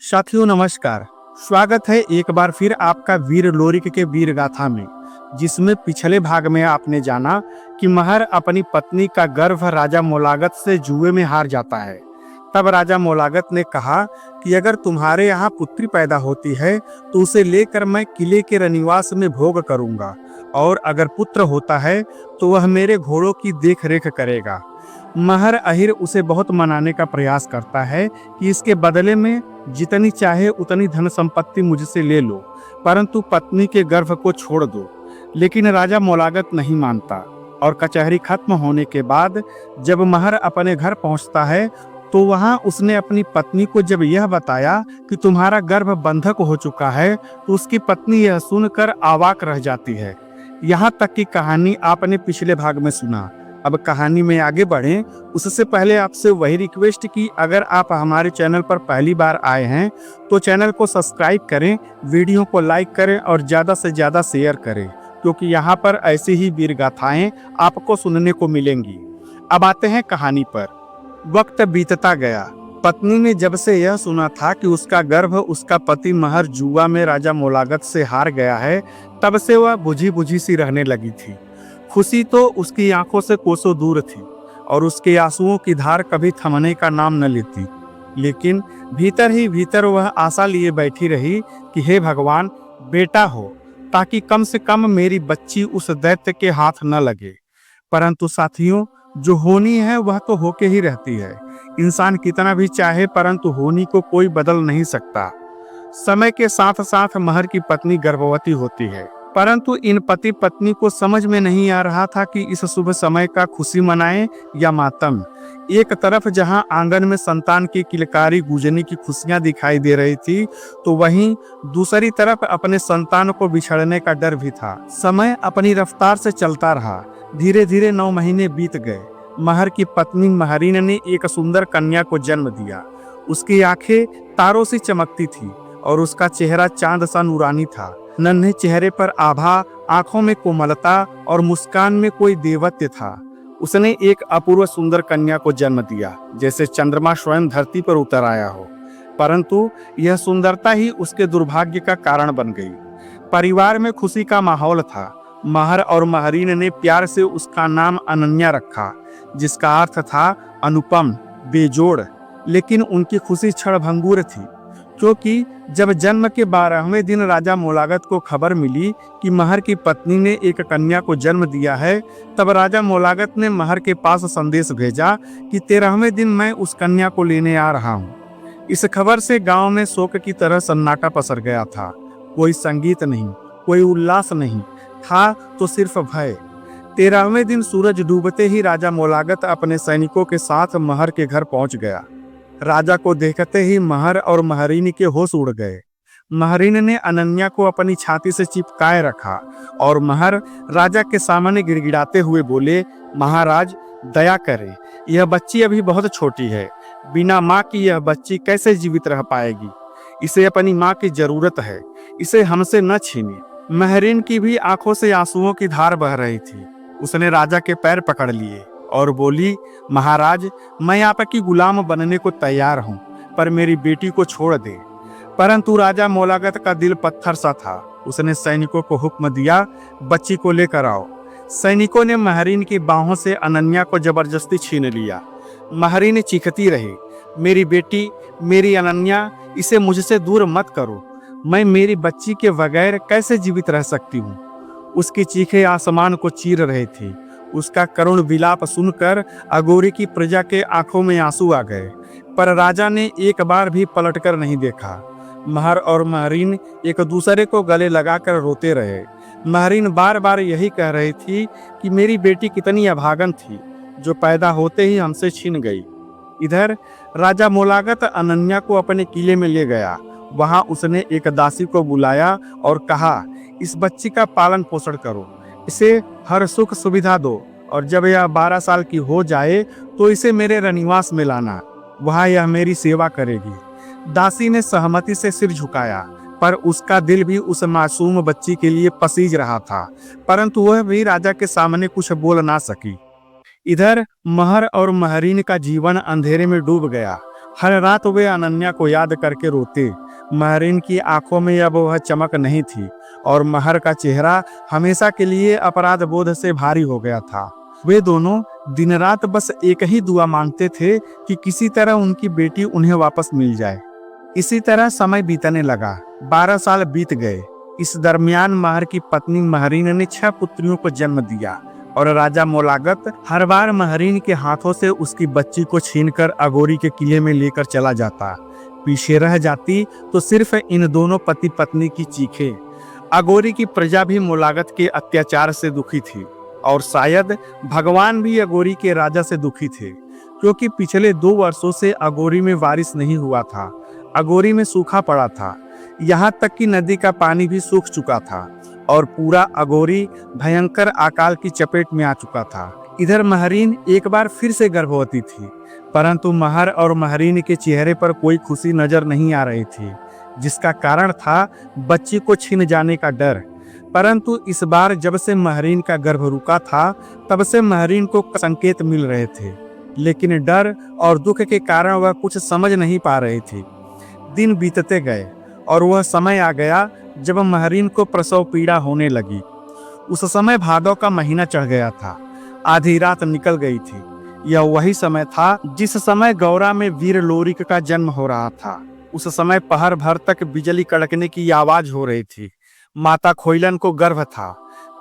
साथियों नमस्कार। स्वागत है एक बार फिर आपका वीर लोरिक के वीर गाथा में, जिसमें पिछले भाग में आपने जाना कि महर अपनी पत्नी का गर्भ राजा मोलागत से जुए में हार जाता है। तब राजा मोलागत ने कहा कि अगर तुम्हारे यहाँ पुत्री पैदा होती है तो उसे लेकर मैं किले के रनिवास में भोग करूंगा, और अगर पुत्र होता है तो वह मेरे घोड़ों की देख रेख करेगा। महर अहिर उसे बहुत मनाने का प्रयास करता है कि इसके बदले में जितनी चाहे उतनी धन संपत्ति मुझसे ले लो, परंतु पत्नी के गर्भ को छोड़ दो। लेकिन राजा मोलागत नहीं मानता, और कचहरी खत्म होने के बाद जब महर अपने घर पहुंचता है तो वहां उसने अपनी पत्नी को जब यह बताया कि तुम्हारा गर्भ बंधक हो चुका है, तो उसकी पत्नी यह सुनकर अवाक रह जाती है। यहाँ तक की कहानी आपने पिछले भाग में सुना। अब कहानी में आगे बढ़ें उससे पहले आपसे वही रिक्वेस्ट कि अगर आप हमारे चैनल पर पहली बार आए हैं तो चैनल को सब्सक्राइब करें, वीडियो को लाइक करें और ज़्यादा से ज़्यादा शेयर करें, क्योंकि यहाँ पर ऐसी ही वीर गाथाएं आपको सुनने को मिलेंगी। अब आते हैं कहानी पर। वक्त बीतता गया। पत्नी ने जब से यह सुना था कि उसका गर्भ उसका पति महर जुआ में राजा मोलागत से हार गया है, तब से वह बुझी बुझी सी रहने लगी थी। खुशी तो उसकी आंखों से कोसों दूर थी और उसके आंसुओं की धार कभी थमने का नाम न लेती। लेकिन भीतर ही भीतर वह आशा लिए बैठी रही कि हे भगवान, बेटा हो, ताकि कम से कम मेरी बच्ची उस दैत्य के हाथ न लगे। परंतु साथियों, जो होनी है वह तो होके ही रहती है। इंसान कितना भी चाहे परंतु होनी को कोई बदल नहीं सकता। समय के साथ साथ महर की पत्नी गर्भवती होती है, परंतु इन पति पत्नी को समझ में नहीं आ रहा था कि इस शुभ समय का खुशी मनाएं या मातम। एक तरफ जहां आंगन में संतान की किलकारी गूंजने की खुशियां दिखाई दे रही थी, तो वहीं दूसरी तरफ अपने संतान को बिछड़ने का डर भी था। समय अपनी रफ्तार से चलता रहा। धीरे धीरे 9 महीने बीत गए। महर की पत्नी महरीन ने एक सुंदर कन्या को जन्म दिया। उसकी आंखें तारों सी चमकती थी और उसका चेहरा चांद सा नूरानी था। नन्हे चेहरे पर आभा, आंखों में कोमलता और मुस्कान में कोई देवत्व था। उसने एक अपूर्व सुंदर कन्या को जन्म दिया, जैसे चंद्रमा स्वयं धरती पर उतर आया हो। परंतु यह सुंदरता ही उसके दुर्भाग्य का कारण बन गई। परिवार में खुशी का माहौल था। महर और महरीन ने प्यार से उसका नाम अनन्या रखा, जिसका अर्थ था अनुपम, बेजोड़। लेकिन उनकी खुशी क्षणभंगुर थी, क्योंकि जब जन्म के 12वें दिन राजा मोलागत को खबर मिली कि महर की पत्नी ने एक कन्या को जन्म दिया है, तब राजा मोलागत ने महर के पास संदेश भेजा कि 13वें दिन मैं उस कन्या को लेने आ रहा हूँ। इस खबर से गांव में शोक की तरह सन्नाटा पसर गया था। कोई संगीत नहीं, कोई उल्लास नहीं था, तो सिर्फ भय। 13वें दिन सूरज डूबते ही राजा मोलागत अपने सैनिकों के साथ महर के घर पहुंच गया। राजा को देखते ही महर और महरीन के होश उड़ गए। महरीन ने अनन्या को अपनी छाती से चिपकाए रखा और महर राजा के सामने गिड़गिड़ाते हुए बोले, महाराज दया करें, यह बच्ची अभी बहुत छोटी है। बिना माँ की यह बच्ची कैसे जीवित रह पाएगी? इसे अपनी माँ की जरूरत है, इसे हमसे न छीनिए। महरीन की भी आंखों से आंसुओं की धार बह रही थी। उसने राजा के पैर पकड़ लिए और बोली, महाराज, मैं आपकी गुलाम बनने को तैयार हूँ, पर मेरी बेटी को छोड़ दे। परंतु राजा मोलागत का दिल पत्थर सा था। उसने सैनिकों को हुक्म दिया, बच्ची को लेकर आओ। सैनिकों ने महरीन की बाहों से अनन्या को जबरदस्ती छीन लिया। महरीन चीखती रही, मेरी बेटी, मेरी अनन्या, इसे मुझसे दूर मत करो। मैं मेरी बच्ची के बगैर कैसे जीवित रह सकती हूँ? उसकी चीखें आसमान को चीर रही थी। उसका करुण विलाप सुनकर अघोरी की प्रजा के आंखों में आंसू आ गए, पर राजा ने एक बार भी पलटकर नहीं देखा। महर और महरीन एक दूसरे को गले लगाकर रोते रहे। महरीन बार बार यही कह रही थी कि मेरी बेटी कितनी अभागन थी, जो पैदा होते ही हमसे छीन गई। इधर राजा मोलागत अनन्या को अपने किले में ले गया। वहां उसने एक दासी को बुलाया और कहा, इस बच्ची का पालन पोषण करो, इसे हर सुख सुविधा दो, और जब यह 12 साल की हो जाए तो इसे मेरे रनिवास में लाना, वहां यह मेरी सेवा करेगी। दासी ने सहमति से सिर झुकाया, पर उसका दिल भी उस मासूम बच्ची के लिए पसीज रहा था, परंतु वह भी राजा के सामने कुछ बोल ना सकी। इधर महर और महरीन का जीवन अंधेरे में डूब गया। हर रात वे अनन्या को याद करके रोते। महरीन की आंखों में अब वह चमक नहीं थी और महर का चेहरा हमेशा के लिए अपराध बोध से भारी हो गया था। वे दोनों दिन रात बस एक ही दुआ मांगते थे कि किसी तरह उनकी बेटी उन्हें वापस मिल जाए। इसी तरह समय बीतने लगा। 12 साल बीत गए। इस दरमियान महर की पत्नी महरीन ने 6 पुत्रियों को जन्म दिया और राजा मोलागत हर बार महरीन के हाथों से उसकी बच्ची को छीनकर अगोरी के किले में लेकर चला जाता। पीछे रह जाती तो सिर्फ इन दोनों पति पत्नी की चीखें। अगोरी की प्रजा भी मोलागत के अत्याचार से दुखी थी और शायद भगवान भी अगोरी के राजा से दुखी थे, क्योंकि पिछले 2 वर्षों से अगोरी में बारिश नहीं हुआ था। अगोरी में सूखा पड़ा था, यहाँ तक कि नदी का पानी भी सूख चुका था और पूरा अगोरी भयंकर अकाल की चपेट में आ चुका था। इधर महरीन एक बार फिर से गर्भवती थी, परंतु महर और महरीन के चेहरे पर कोई खुशी नजर नहीं आ रही थी, जिसका कारण था बच्ची को छीन जाने का डर। परंतु इस बार जब से महरीन का गर्भ रुका था, तब से महरीन को संकेत मिल रहे थे, लेकिन डर और दुख के कारण वह कुछ समझ नहीं पा रही थी। दिन बीतते गए और वह समय आ गया जब महरीन को प्रसव पीड़ा होने लगी। उस समय भादों का महीना चढ़ गया था। आधी रात निकल गई थी। यह वही समय था जिस समय गौरा में वीर लोरिक का जन्म हो रहा था। उस समय पहर भर तक बिजली कड़कने की आवाज हो रही थी। माता खोइलन को गर्भ था।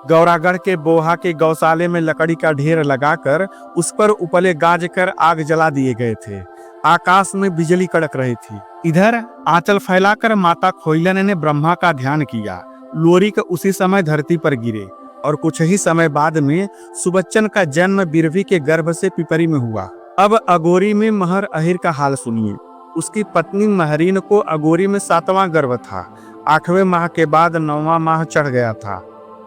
गौरागढ़ के बोहा के गौशाले में लकड़ी का ढेर लगाकर उस पर उपले गाज कर आग जला दिए गए थे। आकाश में बिजली कड़क रही थी। इधर आंचल फैलाकर माता खोइलन ने ब्रह्मा का ध्यान किया। लोरिक उसी समय धरती पर गिरे और कुछ ही समय बाद में सुबच्चन का जन्म बिरवी के गर्भ से पिपरी में हुआ। अब अगोरी में महर अहिर का हाल सुनिए। उसकी पत्नी महरीन को अगोरी में 7वां गर्भ था। 8वें माह के बाद 9वां माह चढ़ गया था।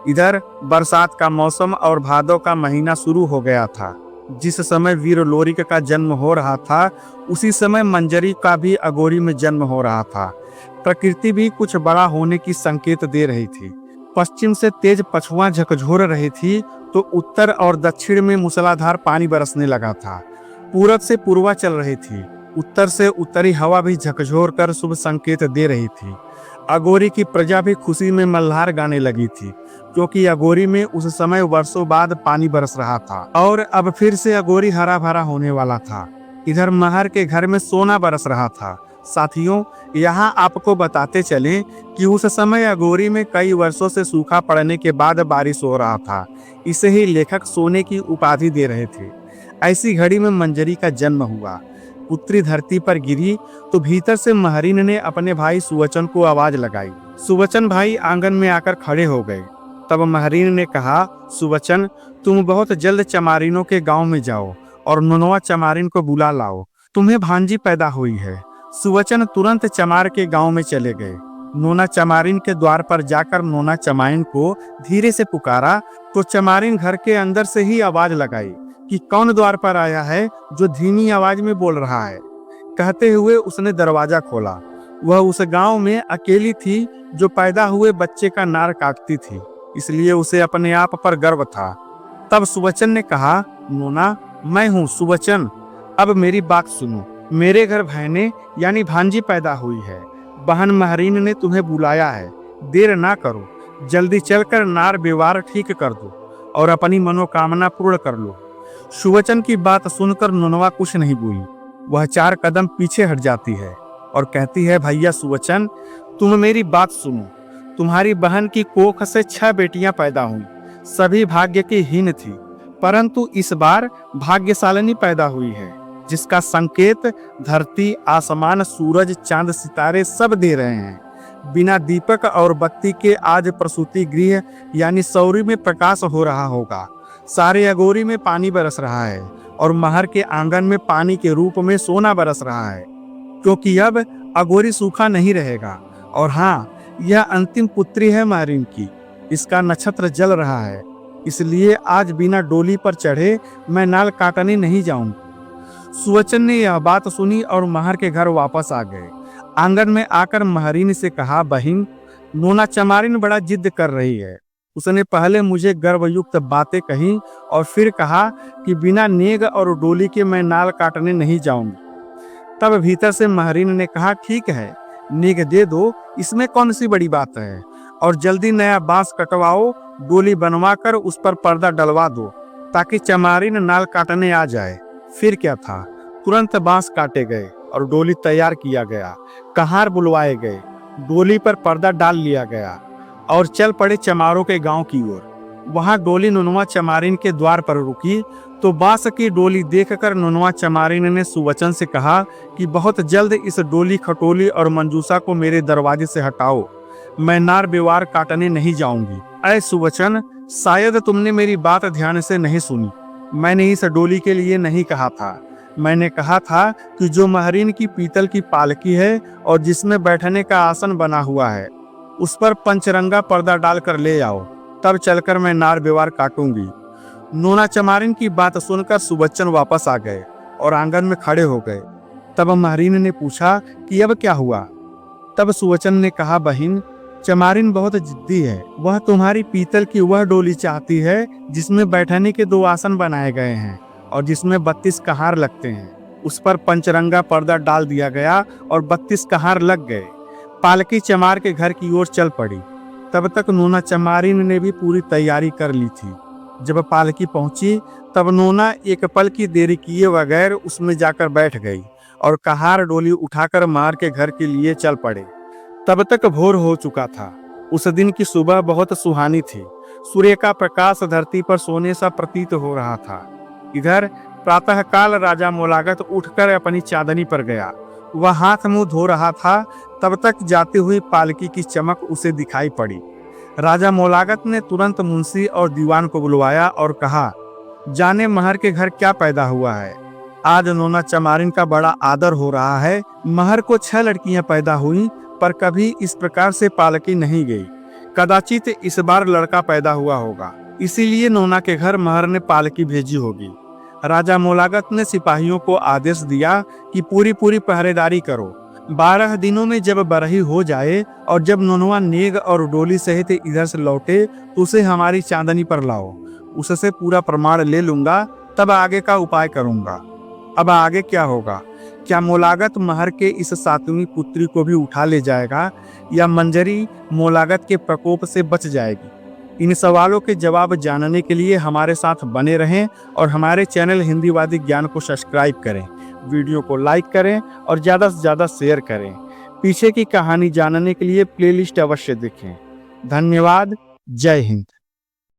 इधर बरसात का मौसम और भादों का महीना शुरू हो गया था। जिस समय वीर लोरिक का जन्म हो रहा था, उसी समय मंजरी का भी अगोरी में जन्म हो रहा था। प्रकृति भी कुछ बड़ा होने की संकेत दे रही थी। पश्चिम से तेज पछुआ झकझोर रही थी तो उत्तर और दक्षिण में मूसलाधार पानी बरसने लगा था। पूरब से पूर्वा चल रही थी। उत्तर से उत्तरी हवा भी झकझोर कर शुभ संकेत दे रही थी। अगोरी की प्रजा भी खुशी में मल्हार गाने लगी थी, क्योंकि अगोरी में उस समय वर्षों बाद पानी बरस रहा था और अब फिर से अगोरी हरा भरा होने वाला था। इधर महर के घर में सोना बरस रहा था। साथियों, यहाँ आपको बताते चलें कि उस समय अगोरी में कई वर्षों से सूखा पड़ने के बाद बारिश हो रहा था। इसे ही लेखक सोने की उपाधि दे रहे थे। ऐसी घड़ी में मंजरी का जन्म हुआ। पुत्री धरती पर गिरी तो भीतर से महरीन ने अपने भाई सुवचन को आवाज लगाई। सुवचन भाई आंगन में आकर खड़े हो गए। तब महरीन ने कहा, सुवचन, तुम बहुत जल्द चमारिनों के गांव में जाओ और नुनवा चमारिन को बुला लाओ। तुम्हें भांजी पैदा हुई है। सुवचन तुरंत चमार के गांव में चले गए। नोना चमारिन के द्वार पर जाकर नोना चमारिन को धीरे से पुकारा तो चमारिन घर के अंदर से ही आवाज लगाई कि कौन द्वार पर आया है जो धीमी आवाज में बोल रहा है। कहते हुए उसने दरवाजा खोला। वह उस गांव में अकेली थी जो पैदा हुए बच्चे का नार काटती थी, इसलिए उसे अपने आप पर गर्व था। तब सुवचन ने कहा, नोना, मैं हूँ सुवचन, अब मेरी बात सुनो। मेरे घर बहने यानी भांजी पैदा हुई है। बहन महरीन ने तुम्हें बुलाया है। देर ना करो, जल्दी चलकर नार व्यवहार ठीक कर दो और अपनी मनोकामना पूर्ण कर लो। सुवचन की बात सुनकर नुनवा कुछ नहीं बोली। वह 4 कदम पीछे हट जाती है और कहती है, भैया सुवचन, तुम मेरी बात सुनो। तुम्हारी बहन की कोख से 6 बेटियां पैदा हुई। सभी भाग्य की हीन थी, परंतु इस बार भाग्यशालिनी पैदा हुई है, जिसका संकेत धरती, आसमान, सूरज, चांद, सितारे सब दे रहे हैं। बिना दीपक और बत्ती के आज प्रसूति गृह यानी सौरी में प्रकाश हो रहा होगा। सारे अगोरी में पानी बरस रहा है और महर के आंगन में पानी के रूप में सोना बरस रहा है, क्योंकि अब अगोरी सूखा नहीं रहेगा। और हाँ, यह अंतिम पुत्री है महरीन की। इसका नक्षत्र जल रहा है, इसलिए आज बिना डोली पर चढ़े मैं नाल काटने नहीं जाऊंगा। सुवचन ने यह बात सुनी और महर के घर वापस आ गए। आंगन में आकर महरीन से कहा, बहिन, नोना चमारिन बड़ा जिद कर रही है। उसने पहले मुझे गर्वयुक्त बातें कही और फिर कहा कि बिना नेग और डोली के मैं नाल काटने नहीं जाऊंगी। तब भीतर से महरीन ने कहा, ठीक है, नेग दे दो, इसमें कौन सी बड़ी बात है, और जल्दी नया बांस कटवाओ, डोली बनवा कर उस पर पर्दा डलवा दो ताकि चमारिन नाल काटने आ जाए। फिर क्या था, तुरंत बांस काटे गए और डोली तैयार किया गया। कहार बुलवाए गए, डोली पर पर्दा डाल लिया गया और चल पड़े चमारों के गांव की ओर। वहां डोली नुनवा चमारिन के द्वार पर रुकी तो बांस की डोली देखकर नुनवा चमारिन ने सुवचन से कहा कि बहुत जल्द इस डोली, खटोली और मंजूसा को मेरे दरवाजे से हटाओ, मैं नार बेवार काटने नहीं जाऊंगी। ऐ सुवचन, शायद तुमने मेरी बात ध्यान से नहीं सुनी। मैंने इस डोली के लिए नहीं कहा था। मैंने कहा था कि जो महरीन की पीतल की पालकी है और जिसमें बैठने का आसन बना हुआ है, उस पर पंचरंगा पर्दा डालकर ले आओ, तब चलकर मैं नार बेवार काटूंगी। नोना चमारिन की बात सुनकर सुबच्चन वापस आ गए और आंगन में खड़े हो गए। तब महरीन ने पूछा कि अब क्या हुआ। तब सुवचन ने कहा, बहिन, चमारिन बहुत जिद्दी है। वह तुम्हारी पीतल की वह डोली चाहती है जिसमें बैठने के 2 आसन बनाए गए हैं और जिसमें 32 कहार लगते हैं। उस पर पंचरंगा पर्दा डाल दिया गया और 32 कहार लग गए। पालकी चमार के घर की ओर चल पड़ी। तब तक नोना चमारिन ने भी पूरी तैयारी कर ली थी। जब पालकी पहुंची तब नोना एक पल की देरी किए बगैर उसमें जाकर बैठ गई और कहार डोली उठाकर मार के घर के लिए चल पड़े। तब तक भोर हो चुका था। उस दिन की सुबह बहुत सुहानी थी। सूर्य का प्रकाश धरती पर सोने सा प्रतीत हो रहा था। इधर प्रातःकाल राजा मोलागत उठकर अपनी चांदनी पर गया। वह हाथ मुंह धो रहा था, तब तक जाती हुई पालकी की चमक उसे दिखाई पड़ी। राजा मोलागत ने तुरंत मुंशी और दीवान को बुलवाया और कहा, जाने महर के घर क्या पैदा हुआ है। आज नोना चमारिन का बड़ा आदर हो रहा है। महर को 6 लड़कियां पैदा हुई, पर कभी इस प्रकार से पालकी नहीं गई। कदाचित इस बार लड़का पैदा हुआ होगा, इसीलिए नोना के घर महर ने पालकी भेजी होगी। राजा मोलागत ने सिपाहियों को आदेश दिया कि पूरी पहरेदारी करो। 12 दिनों में जब बरही हो जाए और जब नोनवा नेग और डोली सहित इधर से लौटे तो उसे हमारी चांदनी पर लाओ। उससे पूरा प्रमाण ले लूंगा, तब आगे का उपाय करूंगा। अब आगे क्या होगा? क्या मोलागत महर के इस 7वीं पुत्री को भी उठा ले जाएगा या मंजरी मोलागत के प्रकोप से बच जाएगी? इन सवालों के जवाब जानने के लिए हमारे साथ बने रहें और हमारे चैनल हिंदीवादी ज्ञान को सब्सक्राइब करें। वीडियो को लाइक करें और ज़्यादा से ज़्यादा शेयर करें। पीछे की कहानी जानने के लिए प्लेलिस्ट अवश्य देखें। धन्यवाद। जय हिंद।